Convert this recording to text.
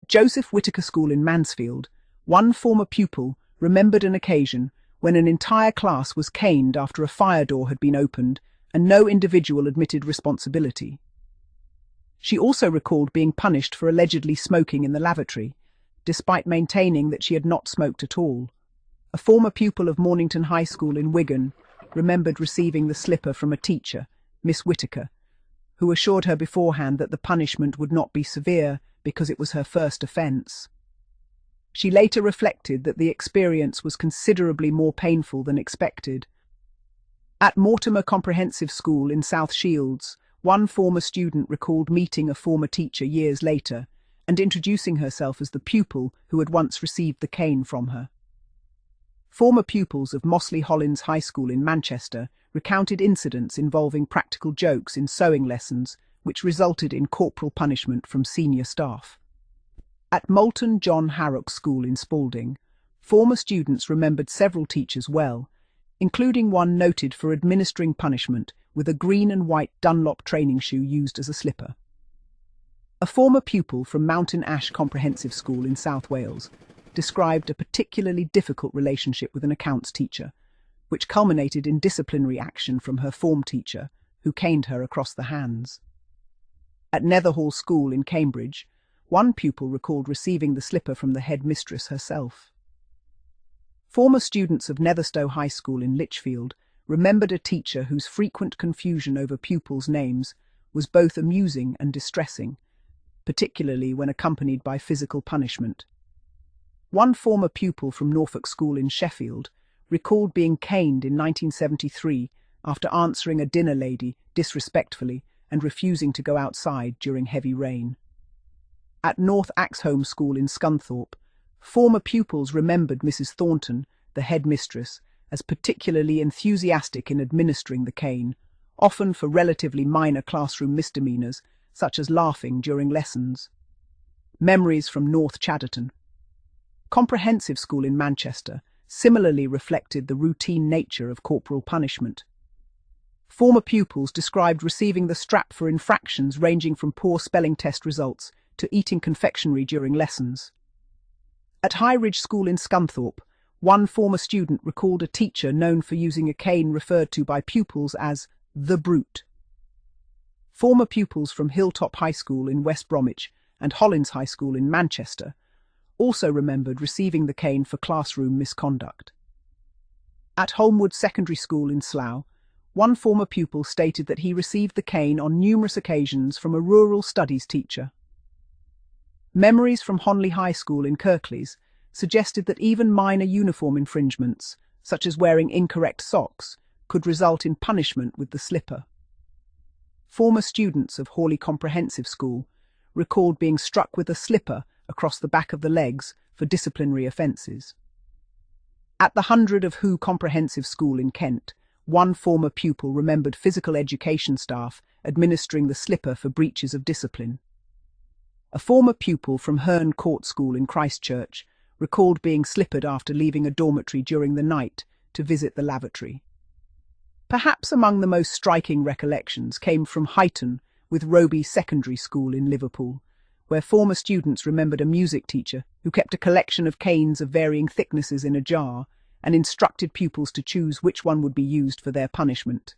Joseph Whitaker School in Mansfield, one former pupil remembered an occasion when an entire class was caned after a fire door had been opened and no individual admitted responsibility. She also recalled being punished for allegedly smoking in the lavatory, despite maintaining that she had not smoked at all. A former pupil of Mornington High School in Wigan remembered receiving the slipper from a teacher, Miss Whitaker, who assured her beforehand that the punishment would not be severe because it was her first offence. She later reflected that the experience was considerably more painful than expected. At Mortimer Comprehensive School in South Shields, one former student recalled meeting a former teacher years later and introducing herself as the pupil who had once received the cane from her. Former pupils of Mossley Hollins High School in Manchester recounted incidents involving practical jokes in sewing lessons which resulted in corporal punishment from senior staff. At Moulton John Harrock School in Spalding, former students remembered several teachers well, including one noted for administering punishment with a green and white Dunlop training shoe used as a slipper. A former pupil from Mountain Ash Comprehensive School in South Wales described a particularly difficult relationship with an accounts teacher, which culminated in disciplinary action from her form teacher, who caned her across the hands. At Netherhall School in Cambridge, one pupil recalled receiving the slipper from the headmistress herself. Former students of Netherstowe High School in Lichfield remembered a teacher whose frequent confusion over pupils' names was both amusing and distressing, particularly when accompanied by physical punishment. One former pupil from Norfolk School in Sheffield recalled being caned in 1973 after answering a dinner lady disrespectfully and refusing to go outside during heavy rain. At North Axholme School in Scunthorpe, former pupils remembered Mrs. Thornton, the headmistress, as particularly enthusiastic in administering the cane, often for relatively minor classroom misdemeanours, such as laughing during lessons. Memories from North Chadderton. Comprehensive School in Manchester similarly reflected the routine nature of corporal punishment. Former pupils described receiving the strap for infractions ranging from poor spelling test results to eating confectionery during lessons. At High Ridge School in Scunthorpe, one former student recalled a teacher known for using a cane referred to by pupils as the Brute. Former pupils from Hilltop High School in West Bromwich and Hollins High School in Manchester also remembered receiving the cane for classroom misconduct. At Holmwood Secondary School in Slough, one former pupil stated that he received the cane on numerous occasions from a rural studies teacher. Memories from Honley High School in Kirklees suggested that even minor uniform infringements, such as wearing incorrect socks, could result in punishment with the slipper. Former students of Hawley Comprehensive School recalled being struck with a slipper across the back of the legs for disciplinary offences. At the 100 of Who Comprehensive School in Kent, one former pupil remembered physical education staff administering the slipper for breaches of discipline. A former pupil from Herne Court School in Christchurch recalled being slippered after leaving a dormitory during the night to visit the lavatory. Perhaps among the most striking recollections came from Huyton with Roby Secondary School in Liverpool, where former students remembered a music teacher who kept a collection of canes of varying thicknesses in a jar and instructed pupils to choose which one would be used for their punishment.